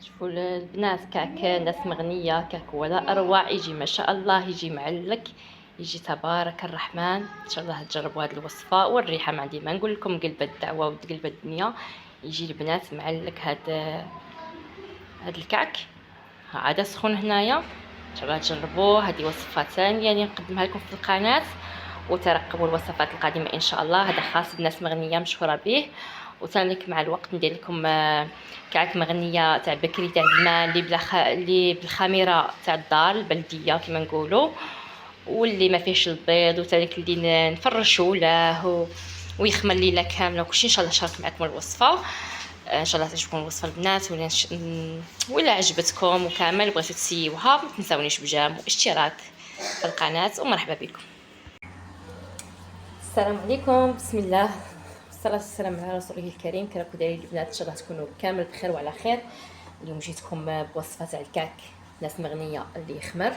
شوفوا البنات، كعك ناس مغنية، كعك ولا أروع، يجي ما شاء الله، يجي معلك، يجي تبارك الرحمن. إن شاء الله تجربوا هذه الوصفة. والريحة ما عندي ما نقول لكم، قلب الدعوة وقلب الدنيا. يجي البنات معلك هاد الكعك عاد سخون هنايا. ان شاء الله تجربوه. هذه وصفة ثانية اللي نقدمها لكم في القناة، وترقبوا الوصفات القادمة ان شاء الله. هذا خاص بناس مغنية مشهورة به. وثاني مع الوقت ندير لكم كعك مغنية تاع بكري تاع زمان، اللي بالخميرة تاع الدار البلدية كما نقولوا، واللي ما فيهش البيض، وثاني اللي نفرشوا له ويخمر ليله كامله وكلشي. ان شاء الله شارك معكم الوصفه. ان شاء الله تعجبكم الوصفه البنات، ولا عجبتكم وكامل بغيتو تسيوها، ما تنساونيش بجام واشتراك في القناه. ومرحبا بكم. السلام عليكم، بسم الله والصلاه والسلام على رسوله الكريم. كراكم دايرين البنات؟ ان شاء الله تكونوا كامل بخير وعلى خير. اليوم جيتكم بوصفه تاع الكعك ناس مغنيه اللي يخمر.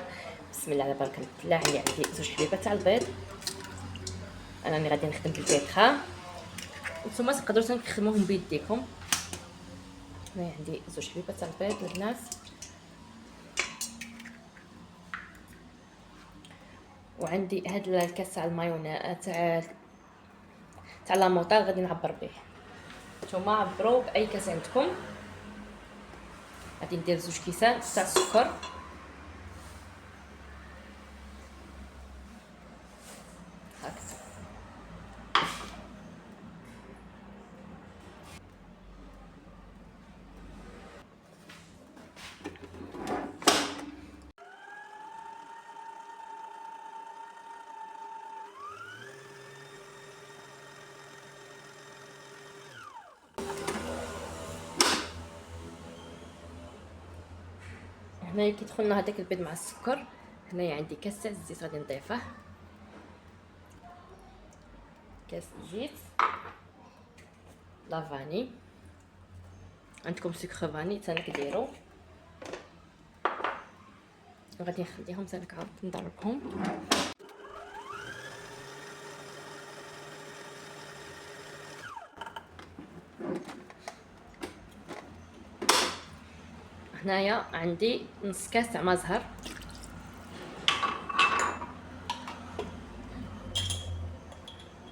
بسم الله على بركه الله. عندي زوج حبيبات تاع البيض، انا اللي غادي نخدم بالبيض خام، نتوما تقدروا تخدموهم بيديكم. هنا عندي زوج حبيبات تاع البيض البنات، وعندي هاد الكاس تاع المايونيز تاع لاموطال غادي نعبر به. نتوما عبروا باي كاس عندكم. غادي ندير زوج كيسان تاع السكر، هكذا. هنايا كي دخلنا هذاك البيض مع السكر، هنايا عندي كاس تاع الزيت غادي نضيفه، كاس زيت لافاني. عندكم سكر فاني حتى كديروا. غادي نخليهم حتى عاود نضربهم. هنايا عندي نص كاس تاع ما زهر،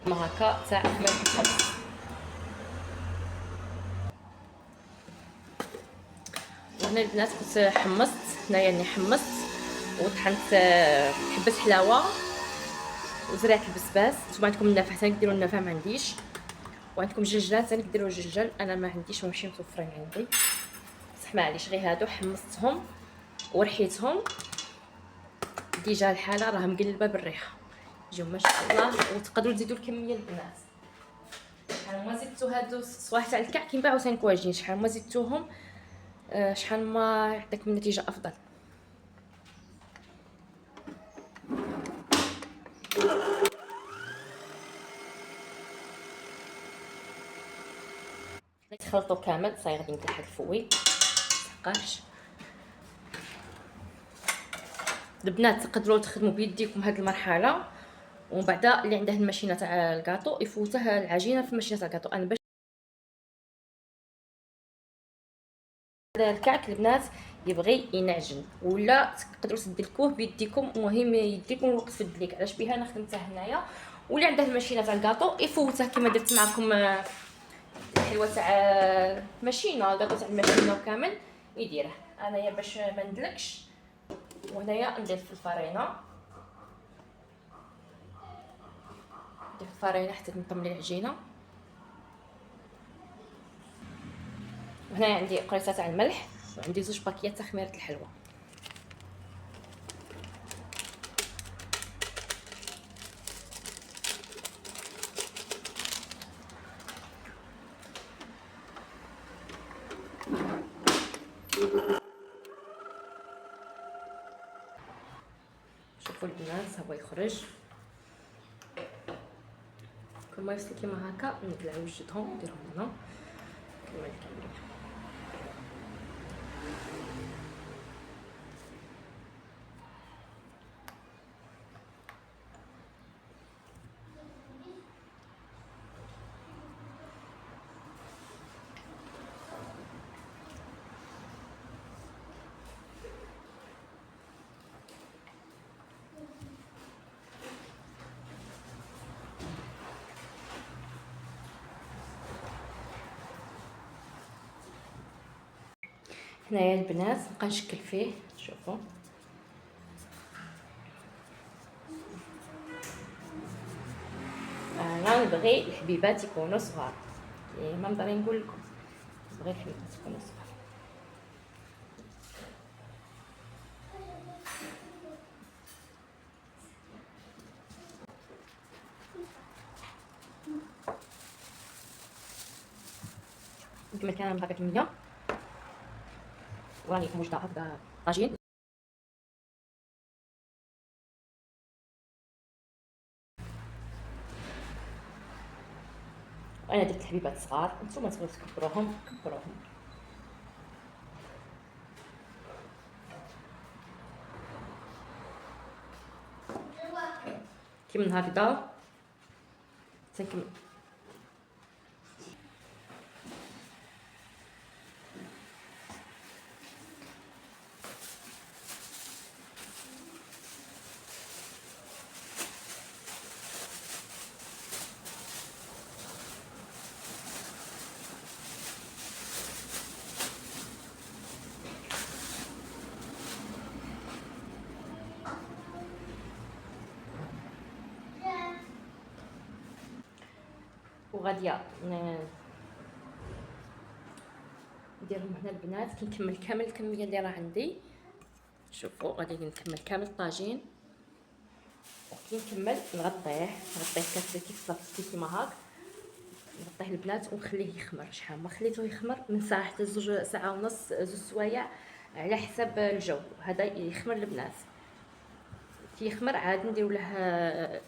هكا تاع ملح الخبز. وهنا البنات كنت حمصت، هنايا راني حمصت وطحنت حبه حلاوه وزرعت البسباس. نتوما عندكم النافع ثاني ديروا النافع، ما عنديش. وعندكم الجلجال ثاني ديروا الجلجال، انا ما عنديش وماشي متوفرين عندي، بصح معليش. غير هادو حمصتهم ورحيتهم ديجا، الحاله راه مقلبه بالريحه، يجيو ما شاء الله. وتقدروا تزيدوا الكميه البنات. شحال ما زدتو هادو الصوايح تاع الكعك كينباعو ثاني كواجين، شحال ما زدتوهم شحال ما يعطيكم نتيجه افضل. تخلطوا كامل صاي. غادي ندير هاد الفوي متحقاش. البنات تقدروا تخدموا بيديكم هاد المرحله، ومن بعد اللي عنده الماشينه تاع الكاطو يفوتها العجينه في الماشينه تاع الكاطو. انا باش الكعك البنات يبغي ينعجن ولا تقدروا تدلكوه بيديكم، المهم يديكم الوقت في الدليك. علاش بها انا خدمتها هنايا. واللي عنده الماشينه تاع الكاطو يفوتها كما درت معكم الحلوه تاع الماشينه، الكاطو تاع الماشينه وكامل يديره. انايا باش ما ندلكش، وهنايا ندير في الفرينه، ندير في الفرينه حتى نطملي العجينه. وهنا عندي قريصه تاع الملح، وعندي زوج باكيات تاع خميره الحلوى. شوفوا البنات هو يخرج كل ما يوصل كيما هكا نقلع وجدهم نديرهم هنا كما كاملين. هنايا البنات نبقى نشكل فيه. شوفوا انا نبغي الحبيبات يكونوا صغار، ما نقدر نقول لكم، نبغي الحبيبات يكونوا صغار. نكمل كان باقي كميه، وراني موجده هكذا طاجين. وانا درت الحبيبات صغار، نتوما تبغيو تكبروهم كبروهم. كي من هكذا تنكمل. وغاديه نديرهم هنا البنات. كنكمل كامل الكميه اللي راه عندي. شوفوا غادي نكمل كامل الطاجين، وكي نكمل نغطيه كاسه كيما هاك. نغطيه البنات ونخليه يخمر. شحال ما خليته يخمر من ساعه حتى زوج ساعه ونص، 2 سوايع على حسب الجو. هذا يخمر البنات. كي يخمر عاد ندير له.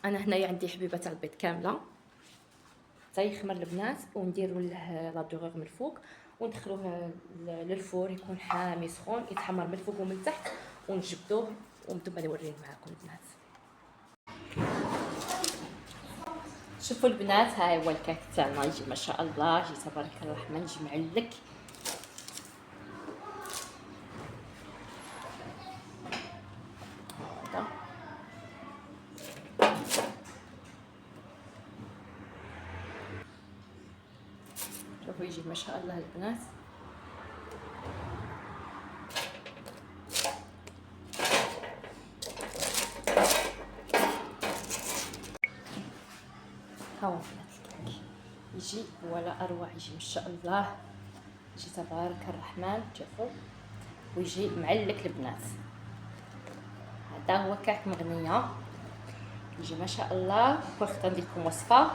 انا هنايا عندي حبيبه تاع البيض كامله حتى يخمر البنات، ونديروا له لا دوغور من الفوق وندخلوه للفور يكون حامي سخون، يتحمر من الفوق ومن تحت، ونجبدوه ونتوما نوريه معاكم البنات. شوفوا البنات، ها هو الكاك تاعنا يجي ما شاء الله، يجي تبارك الرحمن، يجي معلك. شوفوا يجي ما شاء الله البنات. ها هو البنات الكاك يجي ولا اروع، يجي ما شاء الله، يجي تبارك الرحمن. شوفوا ويجي معلك البنات. هذا هو كاك مغنيه، يجي ما شاء الله. كنت ندير لكم وصفه